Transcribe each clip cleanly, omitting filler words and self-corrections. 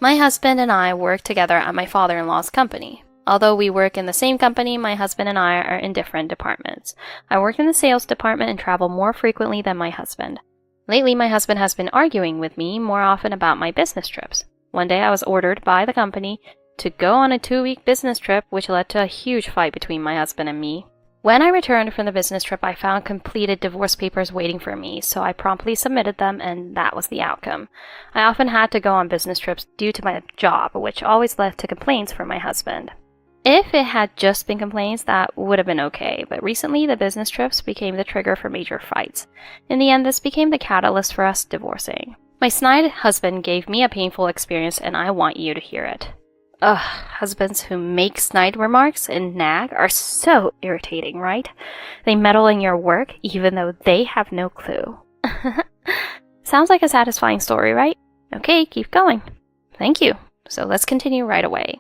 My husband and I work together at my father-in-law's company. Although we work in the same company, my husband and I are in different departments. I work in the sales department and travel more frequently than my husband. Lately, my husband has been arguing with me more often about my business trips. One day, I was ordered by the company to go on a 2-week business trip, which led to a huge fight between my husband and me. When I returned from the business trip, I found completed divorce papers waiting for me, so I promptly submitted them, and that was the outcome. I often had to go on business trips due to my job, which always led to complaints from my husband. If it had just been complaints, that would have been okay, but recently the business trips became the trigger for major fights. In the end, this became the catalyst for us divorcing. My snide husband gave me a painful experience, and I want you to hear it. Ugh, husbands who make snide remarks and nag are so irritating, right? They meddle in your work even though they have no clue. Sounds like a satisfying story, right? Okay, keep going. Thank you. So let's continue right away.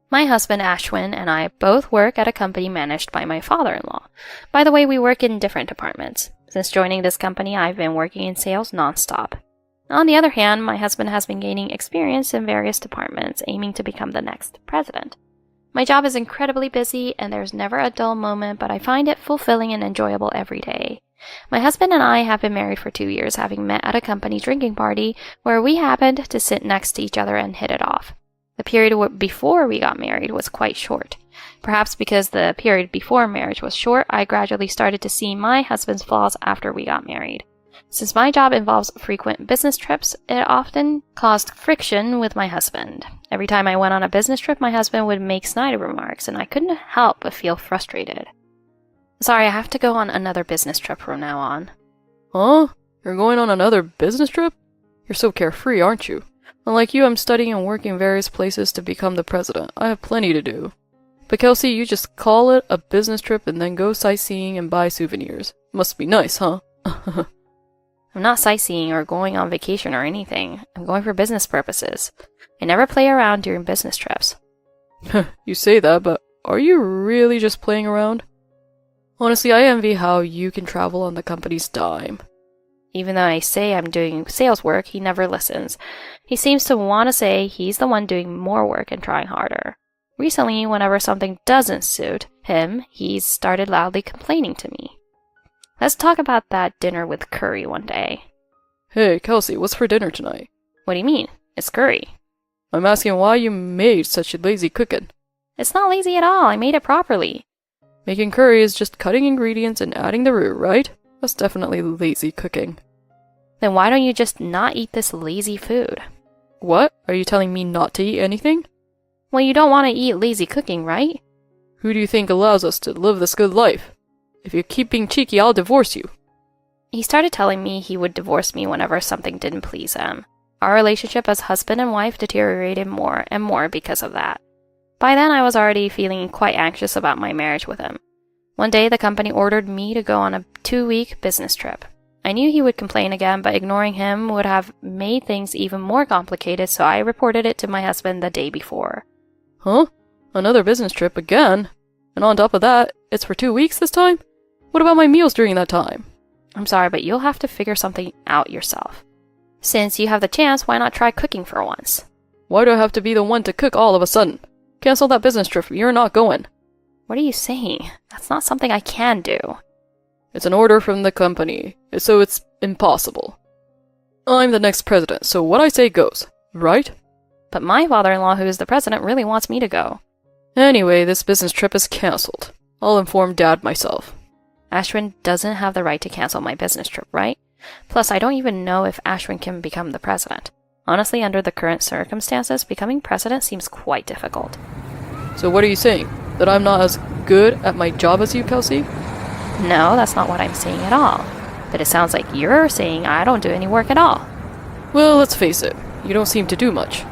My husband Ashwin and I both work at a company managed by my father-in-law. By the way, we work in different departments. Since joining this company, I've been working in sales nonstop. On the other hand, my husband has been gaining experience in various departments, aiming to become the next president. My job is incredibly busy, and there's never a dull moment, but I find it fulfilling and enjoyable every day. My husband and I have been married for 2 years, having met at a company drinking party where we happened to sit next to each other and hit it off. The period before we got married was quite short. Perhaps because the period before marriage was short, I gradually started to see my husband's flaws after we got married. Since my job involves frequent business trips, it often caused friction with my husband. Every time I went on a business trip, my husband would make snide remarks, and I couldn't help but feel frustrated. Sorry, I have to go on another business trip from now on. Huh? You're going on another business trip? You're so carefree, aren't you? Unlike you, I'm studying and working in various places to become the president. I have plenty to do. But Kelsey, you just call it a business trip and then go sightseeing and buy souvenirs. Must be nice, huh? I'm not sightseeing or going on vacation or anything. I'm going for business purposes. I never play around during business trips. You say that, but are you really just playing around? Honestly, I envy how you can travel on the company's dime. Even though I say I'm doing sales work, he never listens. He seems to want to say he's the one doing more work and trying harder. Recently, whenever something doesn't suit him, he's started loudly complaining to me. Let's talk about that dinner with curry one day. Hey, Kelsey, what's for dinner tonight? What do you mean? It's curry. I'm asking why you made such lazy cooking. It's not lazy at all. I made it properly. Making curry is just cutting ingredients and adding the roux, right? That's definitely lazy cooking. Then why don't you just not eat this lazy food? What? Are you telling me not to eat anything? Well, you don't want to eat lazy cooking, right? Who do you think allows us to live this good life? If you keep being cheeky, I'll divorce you. He started telling me he would divorce me whenever something didn't please him. Our relationship as husband and wife deteriorated more and more because of that. By then, I was already feeling quite anxious about my marriage with him. One day, the company ordered me to go on a 2-week business trip. I knew he would complain again, but ignoring him would have made things even more complicated, so I reported it to my husband the day before. Huh? Another business trip again? And on top of that, it's for 2 weeks this time? What about my meals during that time? I'm sorry, but you'll have to figure something out yourself. Since you have the chance, why not try cooking for once? Why do I have to be the one to cook all of a sudden? Cancel that business trip, you're not going. What are you saying? That's not something I can do. It's an order from the company, so it's impossible. I'm the next president, so what I say goes, right? But my father-in-law, who is the president, really wants me to go. Anyway, this business trip is cancelled. I'll inform Dad myself. Ashwin doesn't have the right to cancel my business trip, right? Plus, I don't even know if Ashwin can become the president. Honestly, under the current circumstances, becoming president seems quite difficult. So what are you saying? That I'm not as good at my job as you, Kelsey? No, that's not what I'm saying at all. But it sounds like you're saying I don't do any work at all. Well, let's face it. You don't seem to do much.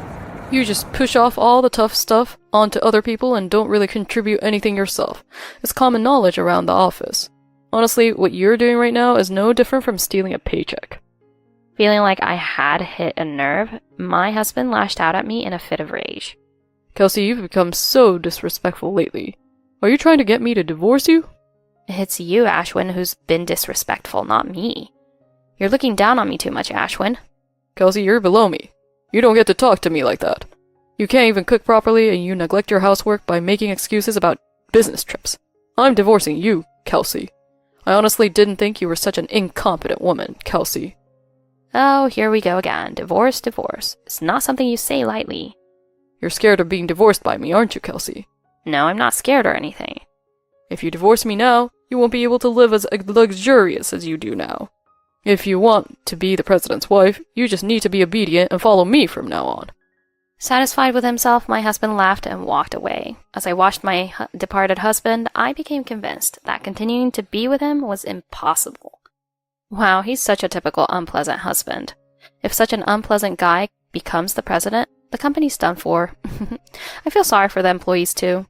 You just push off all the tough stuff onto other people and don't really contribute anything yourself. It's common knowledge around the office. Honestly, what you're doing right now is no different from stealing a paycheck. Feeling like I had hit a nerve, my husband lashed out at me in a fit of rage. Kelsey, you've become so disrespectful lately. Are you trying to get me to divorce you? It's you, Ashwin, who's been disrespectful, not me. You're looking down on me too much, Ashwin. Kelsey, you're below me. You don't get to talk to me like that. You can't even cook properly, and you neglect your housework by making excuses about business trips. I'm divorcing you, Kelsey. I honestly didn't think you were such an incompetent woman, Kelsey. Oh, here we go again. Divorce, divorce. It's not something you say lightly. You're scared of being divorced by me, aren't you, Kelsey? No, I'm not scared or anything. If you divorce me now, you won't be able to live as luxurious as you do now. If you want to be the president's wife, you just need to be obedient and follow me from now on. Satisfied with himself, my husband laughed and walked away. As I watched my departed husband, I became convinced that continuing to be with him was impossible. Wow, he's such a typical unpleasant husband. If such an unpleasant guy becomes the president, the company's done for. I feel sorry for the employees too.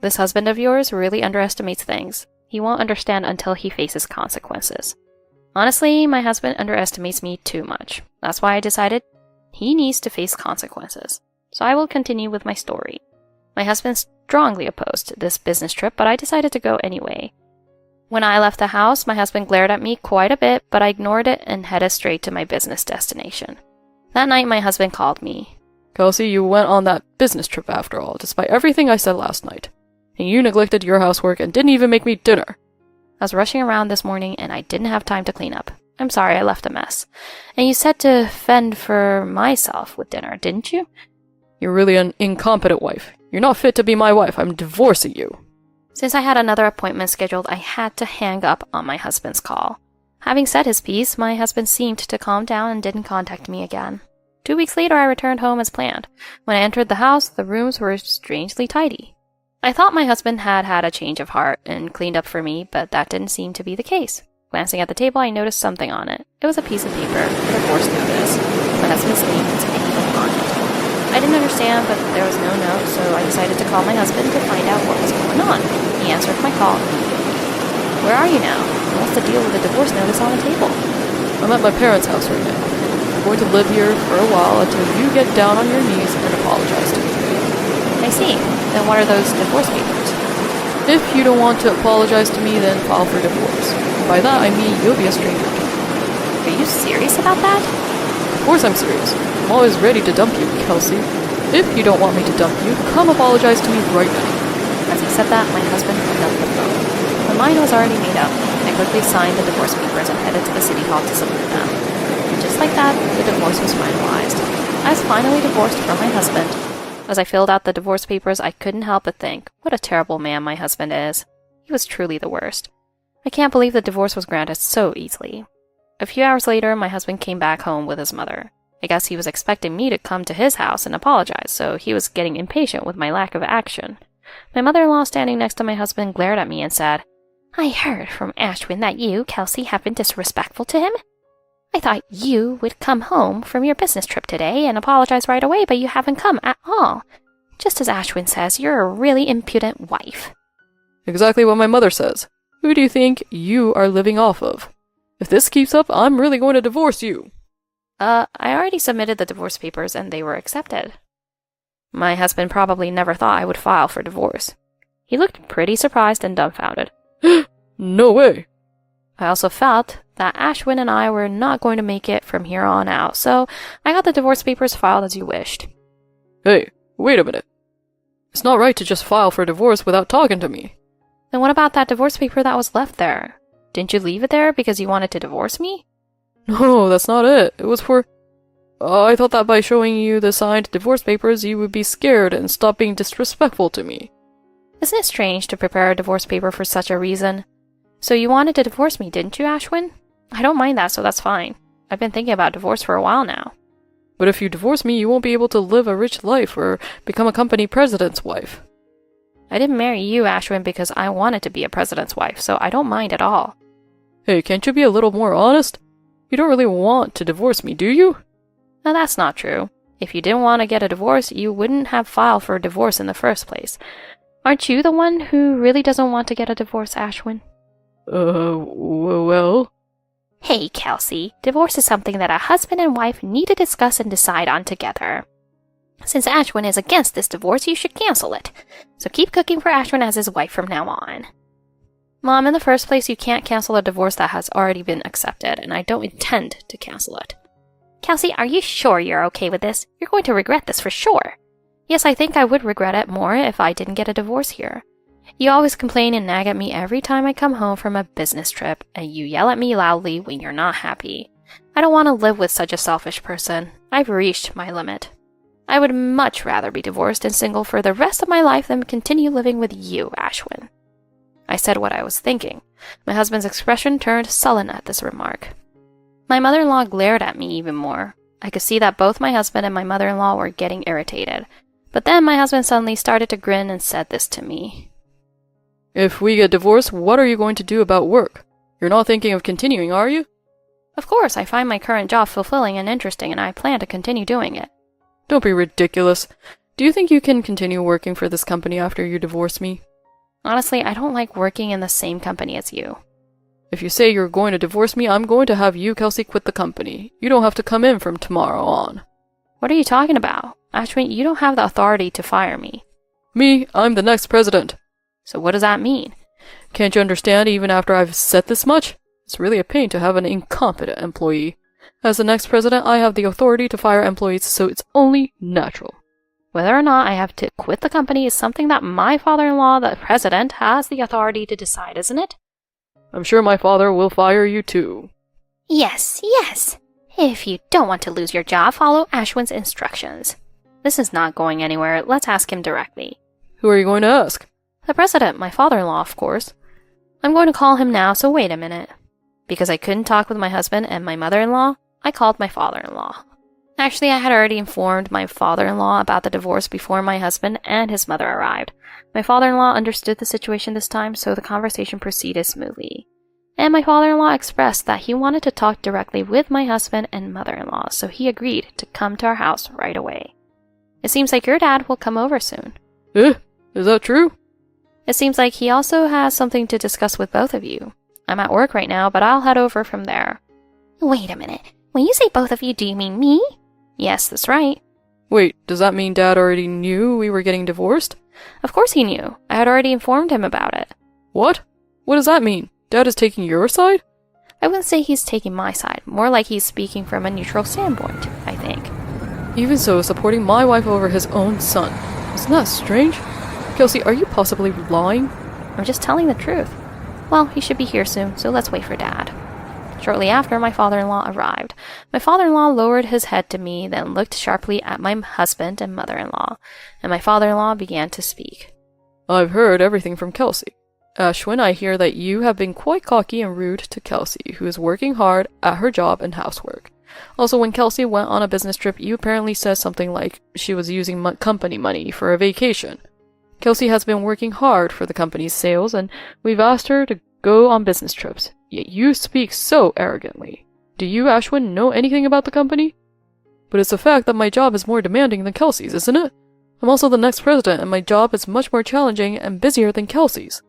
This husband of yours really underestimates things. He won't understand until he faces consequences. Honestly, my husband underestimates me too much. That's why I decided he needs to face consequences. So I will continue with my story. My husband strongly opposed this business trip, but I decided to go anyway. When I left the house, my husband glared at me quite a bit, but I ignored it and headed straight to my business destination. That night, my husband called me. Kelsey, you went on that business trip after all, despite everything I said last night. And you neglected your housework and didn't even make me dinner. I was rushing around this morning and I didn't have time to clean up. I'm sorry I left a mess. And you said to fend for myself with dinner, didn't you? You're really an incompetent wife. You're not fit to be my wife. I'm divorcing you. Since I had another appointment scheduled, I had to hang up on my husband's call. Having said his piece, my husband seemed to calm down and didn't contact me again. 2 weeks later, I returned home as planned. When I entered the house, the rooms were strangely tidy. I thought my husband had had a change of heart and cleaned up for me, but that didn't seem to be the case. Glancing at the table, I noticed something on it. It was a piece of paper, a divorce notice. My husband's name was painted on it. I didn't understand, but there was no note, so I decided to call my husband to find out what was going on. He answered my call immediately. Where are you now? And what's the deal with the divorce notice on the table? I'm at my parents' house right now. I'm going to live here for a while until you get down on your knees and apologize to me. I see. Then what are those divorce papers? If you don't want to apologize to me, then file for divorce. By that, I mean you'll be a stranger to me. Are you serious about that? Of course I'm serious. I'm always ready to dump you, Kelsey. If you don't want me to dump you, come apologize to me right now. As he said that, my husband hung up the phone. My mind was already made up. I quickly signed the divorce papers and headed to the city hall to submit them. And just like that, the divorce was finalized. I was finally divorced from my husband. As I filled out the divorce papers, I couldn't help but think, what a terrible man my husband is. He was truly the worst. I can't believe the divorce was granted so easily. A few hours later, my husband came back home with his mother. I guess he was expecting me to come to his house and apologize, so he was getting impatient with my lack of action. My mother-in-law standing next to my husband glared at me and said, I heard from Ashwin that you, Kelsey, have been disrespectful to him. I thought you would come home from your business trip today and apologize right away, but you haven't come at all. Just as Ashwin says, you're a really impudent wife. Exactly what my mother says. Who do you think you are living off of? If this keeps up, I'm really going to divorce you. I already submitted the divorce papers and they were accepted. My husband probably never thought I would file for divorce. He looked pretty surprised and dumbfounded. No way. I also felt that Ashwin and I were not going to make it from here on out, so I got the divorce papers filed as you wished. Hey, wait a minute. It's not right to just file for divorce without talking to me. Then what about that divorce paper that was left there? Didn't you leave it there because you wanted to divorce me? No, that's not it. It was for... I thought that by showing you the signed divorce papers, you would be scared and stop being disrespectful to me. Isn't it strange to prepare a divorce paper for such a reason? So you wanted to divorce me, didn't you, Ashwin? I don't mind that, so that's fine. I've been thinking about divorce for a while now. But if you divorce me, you won't be able to live a rich life or become a company president's wife. I didn't marry you, Ashwin, because I wanted to be a president's wife, so I don't mind at all. Hey, can't you be a little more honest? You don't really want to divorce me, do you? No, that's not true. If you didn't want to get a divorce, you wouldn't have filed for a divorce in the first place. Aren't you the one who really doesn't want to get a divorce, Ashwin? Well... Hey, Kelsey, divorce is something that a husband and wife need to discuss and decide on together. Since Ashwin is against this divorce, you should cancel it. So keep cooking for Ashwin as his wife from now on. Mom, in the first place, you can't cancel a divorce that has already been accepted, and I don't intend to cancel it. Kelsey, are you sure you're okay with this? You're going to regret this for sure. Yes, I think I would regret it more if I didn't get a divorce here. You always complain and nag at me every time I come home from a business trip, and you yell at me loudly when you're not happy. I don't want to live with such a selfish person. I've reached my limit. I would much rather be divorced and single for the rest of my life than continue living with you, Ashwin. I said what I was thinking. My husband's expression turned sullen at this remark. My mother-in-law glared at me even more. I could see that both my husband and my mother-in-law were getting irritated. But then my husband suddenly started to grin and said this to me. If we get divorced, what are you going to do about work? You're not thinking of continuing, are you? Of course, I find my current job fulfilling and interesting, and I plan to continue doing it. Don't be ridiculous. Do you think you can continue working for this company after you divorce me? Honestly, I don't like working in the same company as you. If you say you're going to divorce me, I'm going to have you, Kelsey, quit the company. You don't have to come in from tomorrow on. What are you talking about? Ashwin, you don't have the authority to fire me. Me? I'm the next president. So what does that mean? Can't you understand even after I've said this much? It's really a pain to have an incompetent employee. As the next president, I have the authority to fire employees, so it's only natural. Whether or not I have to quit the company is something that my father-in-law, the president, has the authority to decide, isn't it? I'm sure my father will fire you too. Yes, yes. If you don't want to lose your job, follow Ashwin's instructions. This is not going anywhere. Let's ask him directly. Who are you going to ask? The president, my father-in-law, of course. I'm going to call him now, so wait a minute. Because I couldn't talk with my husband and my mother-in-law, I called my father-in-law. Actually, I had already informed my father-in-law about the divorce before my husband and his mother arrived. My father-in-law understood the situation this time, so the conversation proceeded smoothly. And my father-in-law expressed that he wanted to talk directly with my husband and mother-in-law, so he agreed to come to our house right away. It seems like your dad will come over soon. Is that true? It seems like he also has something to discuss with both of you. I'm at work right now, but I'll head over from there. Wait a minute. When you say both of you, do you mean me? Yes, that's right. Wait, does that mean Dad already knew we were getting divorced? Of course he knew. I had already informed him about it. What? What does that mean? Dad is taking your side? I wouldn't say he's taking my side. More like he's speaking from a neutral standpoint, I think. Even so, supporting my wife over his own son. Isn't that strange? Kelsey, are you possibly lying? I'm just telling the truth. Well, he should be here soon, so let's wait for Dad. Shortly after, my father-in-law arrived. My father-in-law lowered his head to me, then looked sharply at my husband and mother-in-law, and my father-in-law began to speak. I've heard everything from Kelsey. Ashwin, I hear that you have been quite cocky and rude to Kelsey, who is working hard at her job and housework. Also, when Kelsey went on a business trip, you apparently said something like she was using company money for a vacation. Kelsey has been working hard for the company's sales, and we've asked her to go on business trips. Yet you speak so arrogantly. Do you, Ashwin, know anything about the company? But it's a fact that my job is more demanding than Kelsey's, isn't it? I'm also the next president, and my job is much more challenging and busier than Kelsey's.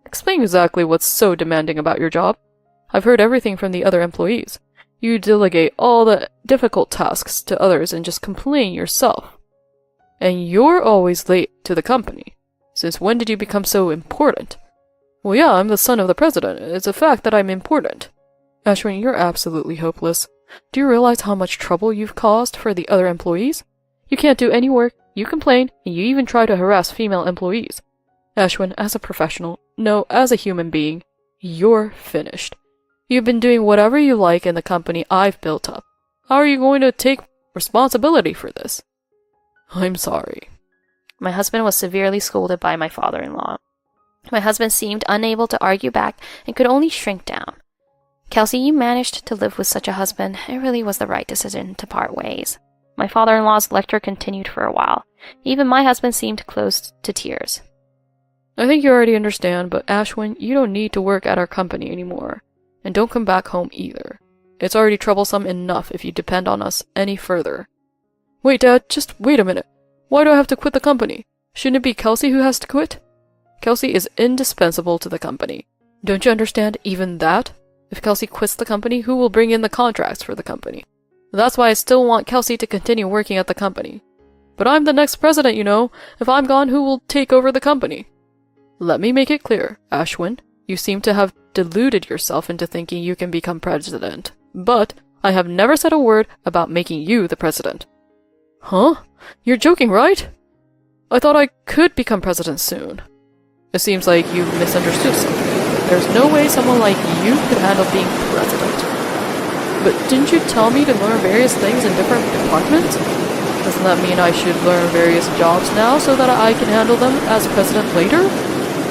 Explain exactly what's so demanding about your job. I've heard everything from the other employees. You delegate all the difficult tasks to others and just complain yourself. And you're always late to the company. Since when did you become so important? Well, yeah, I'm the son of the president. It's a fact that I'm important. Ashwin, you're absolutely hopeless. Do you realize how much trouble you've caused for the other employees? You can't do any work, you complain, and you even try to harass female employees. Ashwin, as a professional, no, as a human being, you're finished. You've been doing whatever you like in the company I've built up. How are you going to take responsibility for this? I'm sorry. My husband was severely scolded by my father-in-law. My husband seemed unable to argue back and could only shrink down. Kelsey, you managed to live with such a husband. It really was the right decision to part ways. My father-in-law's lecture continued for a while. Even my husband seemed close to tears. I think you already understand, but Ashwin, you don't need to work at our company anymore. And don't come back home either. It's already troublesome enough if you depend on us any further. Wait, Dad, just wait a minute. Why do I have to quit the company? Shouldn't it be Kelsey who has to quit? Kelsey is indispensable to the company. Don't you understand even that? If Kelsey quits the company, who will bring in the contracts for the company? That's why I still want Kelsey to continue working at the company. But I'm the next president, you know. If I'm gone, who will take over the company? Let me make it clear, Ashwin. You seem to have deluded yourself into thinking you can become president. But I have never said a word about making you the president. Huh? You're joking, right? I thought I could become president soon. It seems like you misunderstood something. There's no way someone like you could handle being president. But didn't you tell me to learn various things in different departments? Doesn't that mean I should learn various jobs now so that I can handle them as president later?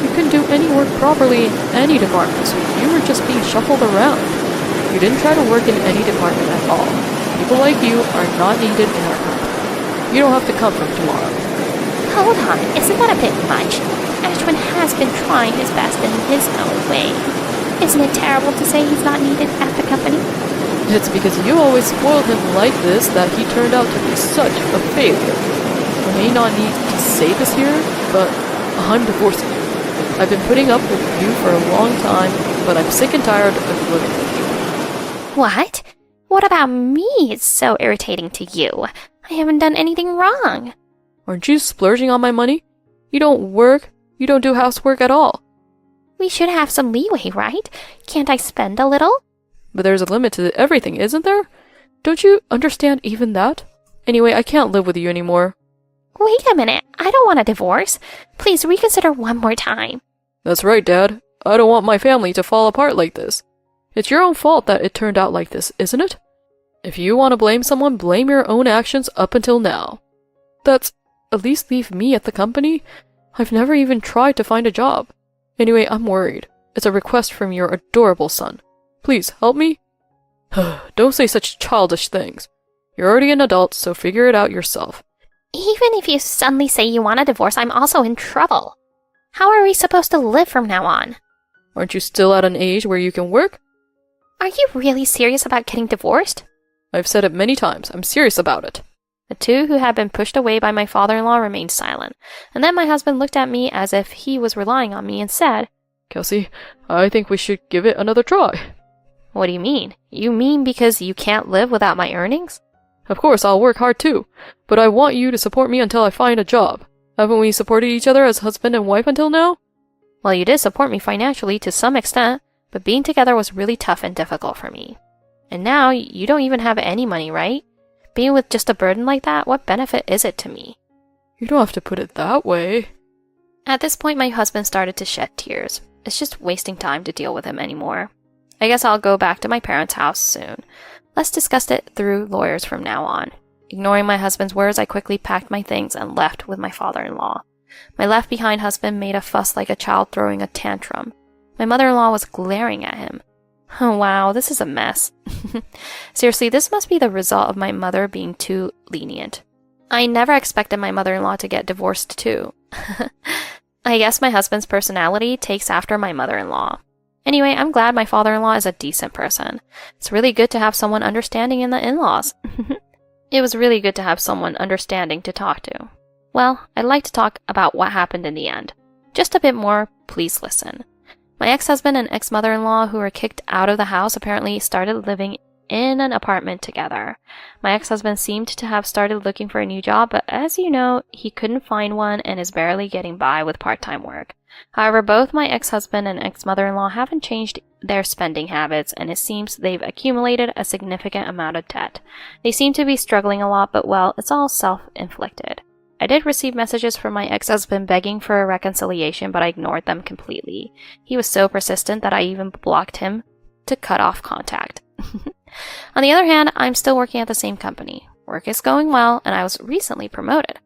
You couldn't do any work properly in any department, so you were just being shuffled around. You didn't try to work in any department at all. People like you are not needed in our company. You don't have to come from tomorrow. Hold on, isn't that a bit much? Ashwin has been trying his best in his own way. Isn't it terrible to say he's not needed at the company? It's because you always spoiled him like this that he turned out to be such a failure. I may not need to say this here, but I'm divorcing you. I've been putting up with you for a long time, but I'm sick and tired of living with you. What? What about me is so irritating to you? I haven't done anything wrong. Aren't you splurging on my money? You don't work. You don't do housework at all. We should have some leeway, right? Can't I spend a little? But there's a limit to everything, isn't there? Don't you understand even that? Anyway, I can't live with you anymore. Wait a minute. I don't want a divorce. Please reconsider one more time. That's right, Dad. I don't want my family to fall apart like this. It's your own fault that it turned out like this, isn't it? If you want to blame someone, blame your own actions up until now. At least leave me at the company. I've never even tried to find a job. Anyway, I'm worried. It's a request from your adorable son. Please, help me? Don't say such childish things. You're already an adult, so figure it out yourself. Even if you suddenly say you want a divorce, I'm also in trouble. How are we supposed to live from now on? Aren't you still at an age where you can work? Are you really serious about getting divorced? I've said it many times. I'm serious about it. The two who had been pushed away by my father-in-law remained silent, and then my husband looked at me as if he was relying on me and said, Kelsey, I think we should give it another try. What do you mean? You mean because you can't live without my earnings? Of course, I'll work hard too, but I want you to support me until I find a job. Haven't we supported each other as husband and wife until now? Well, you did support me financially to some extent, but being together was really tough and difficult for me. And now, you don't even have any money, right? Being with just a burden like that, what benefit is it to me? You don't have to put it that way. At this point, my husband started to shed tears. It's just wasting time to deal with him anymore. I guess I'll go back to my parents' house soon. Let's discuss it through lawyers from now on. Ignoring my husband's words, I quickly packed my things and left with my father-in-law. My left-behind husband made a fuss like a child throwing a tantrum. My mother-in-law was glaring at him. Oh wow, this is a mess. Seriously, this must be the result of my mother being too lenient. I never expected my mother-in-law to get divorced too. I guess my husband's personality takes after my mother-in-law. Anyway, I'm glad my father-in-law is a decent person. It's really good to have someone understanding in the in-laws. It was really good to have someone understanding to talk to. Well, I'd like to talk about what happened in the end. Just a bit more, please listen. My ex-husband and ex-mother-in-law who were kicked out of the house apparently started living in an apartment together. My ex-husband seemed to have started looking for a new job, but as you know, he couldn't find one and is barely getting by with part-time work. However, both my ex-husband and ex-mother-in-law haven't changed their spending habits, and it seems they've accumulated a significant amount of debt. They seem to be struggling a lot, but well, it's all self-inflicted. I did receive messages from my ex-husband begging for a reconciliation, but I ignored them completely. He was so persistent that I even blocked him to cut off contact. On the other hand, I'm still working at the same company. Work is going well, and I was recently promoted.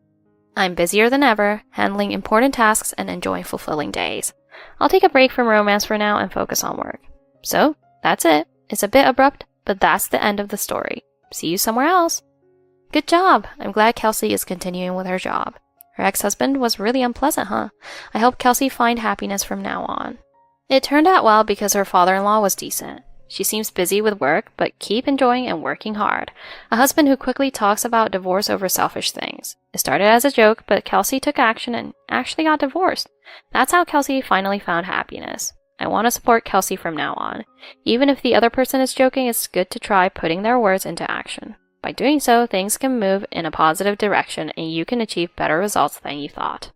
I'm busier than ever, handling important tasks and enjoying fulfilling days. I'll take a break from romance for now and focus on work. So, that's it. It's a bit abrupt, but that's the end of the story. See you somewhere else. Good job! I'm glad Kelsey is continuing with her job. Her ex-husband was really unpleasant, huh? I hope Kelsey find happiness from now on. It turned out well because her father-in-law was decent. She seems busy with work, but keep enjoying and working hard. A husband who quickly talks about divorce over selfish things. It started as a joke, but Kelsey took action and actually got divorced. That's how Kelsey finally found happiness. I want to support Kelsey from now on. Even if the other person is joking, it's good to try putting their words into action. By doing so, things can move in a positive direction and you can achieve better results than you thought.